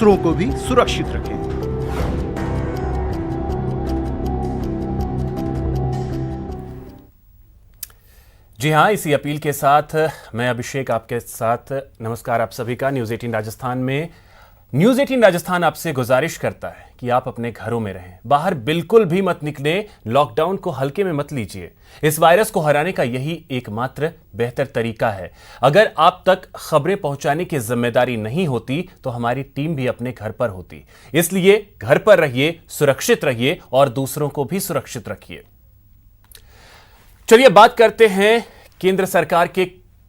दूसरों को भी सुरक्षित रखें। जी हां, इसी अपील के साथ मैं अभिषेक आपके साथ। नमस्कार आप सभी का। न्यूज़ 18 राजस्थान में न्यूज़ 18 राजस्थान आपसे गुजारिश करता है कि आप अपने घरों में रहें, बाहर बिल्कुल भी मत निकलें, लॉकडाउन को हल्के में मत लीजिए। इस वायरस को हराने का यही एकमात्र बेहतर तरीका है। अगर आप तक खबरें पहुंचाने की जिम्मेदारी नहीं होती तो हमारी टीम भी अपने घर पर होती। इसलिए घर पर रहिए, सुरक्षित रहिए और दूसरों को भी सुरक्षित रखिए। चलिए बात करते हैं केंद्र सरकार के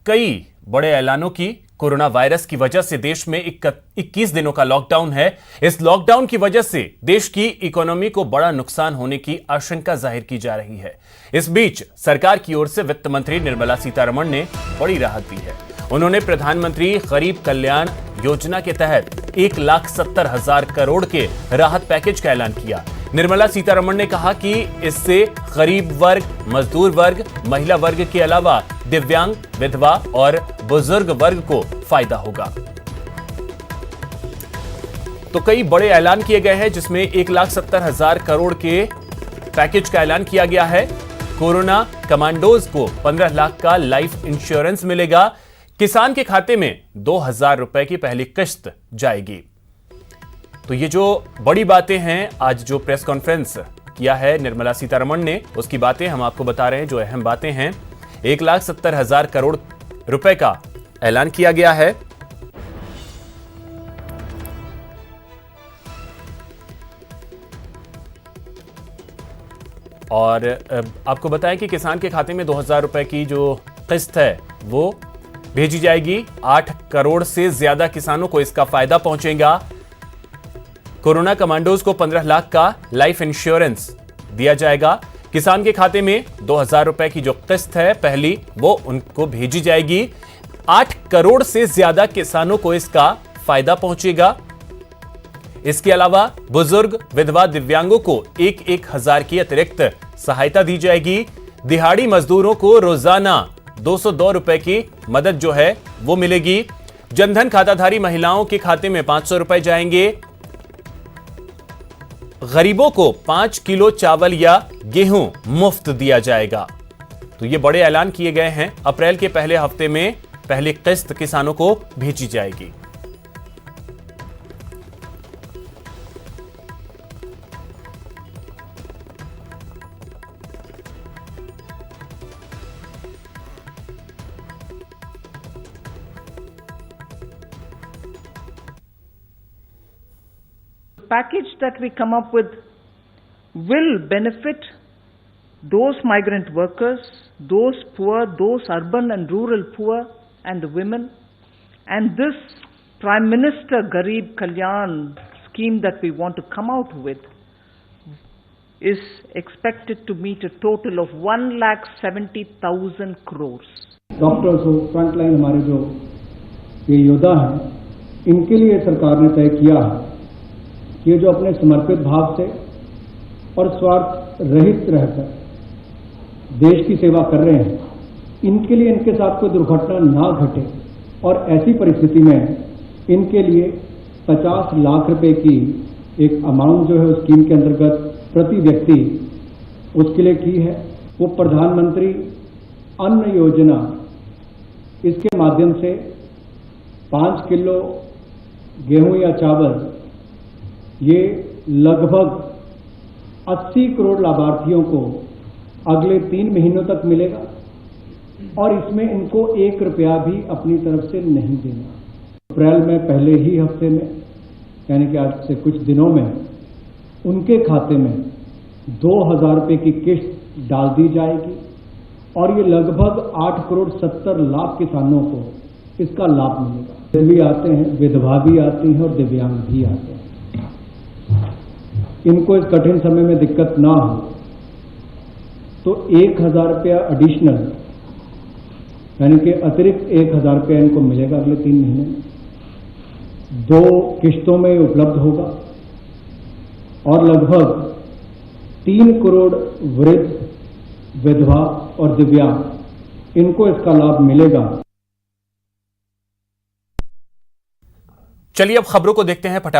कई बड़े ऐलानों की। कोरोना वायरस की वजह से देश में 21 दिनों का लॉकडाउन है। इस लॉकडाउन की वजह से देश की इकोनॉमी को बड़ा नुकसान होने की आशंका जाहिर की जा रही है। इस बीच सरकार की ओर से वित्त मंत्री निर्मला सीतारमण ने बड़ी राहत दी है। उन्होंने प्रधानमंत्री गरीब कल्याण योजना के तहत 1,70,000 करोड़ के राहत पैकेज का ऐलान किया। निर्मला सीतारमण ने कहा कि इससे गरीब वर्ग, मजदूर वर्ग, महिला वर्ग के अलावा दिव्यांग, विधवा और बुजुर्ग वर्ग को फायदा होगा। तो कई बड़े ऐलान किए गए हैं जिसमें 1,70,000 करोड़ के पैकेज का ऐलान किया गया है। कोरोना कमांडोज को 15 लाख का लाइफ इंश्योरेंस मिलेगा। किसान के खाते में 2,000 रुपए की पहली किस्त जाएगी। तो ये जो बड़ी बातें हैं, आज जो प्रेस कॉन्फ्रेंस किया है निर्मला सीतारमण ने, उसकी बातें हम आपको बता रहे हैं। जो अहम बातें हैं, 1,70,000 करोड़ रुपए का ऐलान किया गया है। और आपको बताएं कि किसान के खाते में 2,000 रुपए की जो किस्त है वो भेजी जाएगी। 8 करोड़ से ज्यादा किसानों को इसका फायदा पहुंचेगा। कोरोना कमांडोज को 15 लाख का लाइफ इंश्योरेंस दिया जाएगा। किसान के खाते में 2,000 रुपए की जो किस्त है पहली, वो उनको भेजी जाएगी। 8 करोड़ से ज्यादा किसानों को इसका फायदा पहुंचेगा। इसके अलावा बुजुर्ग, विधवा, दिव्यांगों को 1,000 की अतिरिक्त सहायता दी जाएगी। दिहाड़ी मजदूरों को रोजाना 202 रुपए की मदद जो है वो मिलेगी। जनधन खाताधारी महिलाओं के खाते में 500 रुपए जाएंगे। गरीबों को 5 किलो चावल या गेहूं मुफ्त दिया जाएगा। तो ये बड़े ऐलान किए गए हैं। अप्रैल के पहले हफ्ते में पहली किस्त किसानों को भेजी जाएगी। Package that we come up with will benefit those migrant workers, those poor, those urban and rural poor, and the women. And this Prime Minister Garib Kalyan scheme that we want to come out with is expected to meet a total of 1,70,000 crores. Doctors हो, frontline हमारे जो ये योद्धा हैं, इनके लिए सरकार ने तय किया है ये जो अपने समर्पित भाव से और स्वार्थ रहित रहकर देश की सेवा कर रहे हैं, इनके लिए इनके साथ कोई दुर्घटना ना घटे और ऐसी परिस्थिति में इनके लिए 50 लाख रुपए की एक अमाउंट जो है उस स्कीम के अंतर्गत प्रति व्यक्ति उसके लिए की है। वो प्रधानमंत्री अन्न योजना, इसके माध्यम से 5 किलो गेहूं या चावल ये लगभग 80 करोड़ लाभार्थियों को अगले 3 महीनों तक मिलेगा और इसमें इनको 1 रुपया भी अपनी तरफ से नहीं देना। अप्रैल में पहले ही हफ्ते में, यानी कि आज से कुछ दिनों में, उनके खाते में 2,000 रुपये की किस्त डाल दी जाएगी और ये लगभग 8 करोड़ 70 लाख किसानों को इसका लाभ मिलेगा। भी आते हैं, विधवा भी आती हैं और दिव्यांग भी आते हैं। इनको इस कठिन समय में दिक्कत ना हो तो 1,000 रुपया एडिशनल, यानी कि अतिरिक्त 1,000 रुपया इनको मिलेगा अगले 3 महीने में। 2 किस्तों में उपलब्ध होगा और लगभग 3 करोड़ वृद्ध, विधवा और दिव्यांग इनको इसका लाभ मिलेगा। चलिए अब खबरों को देखते हैं फटाफट।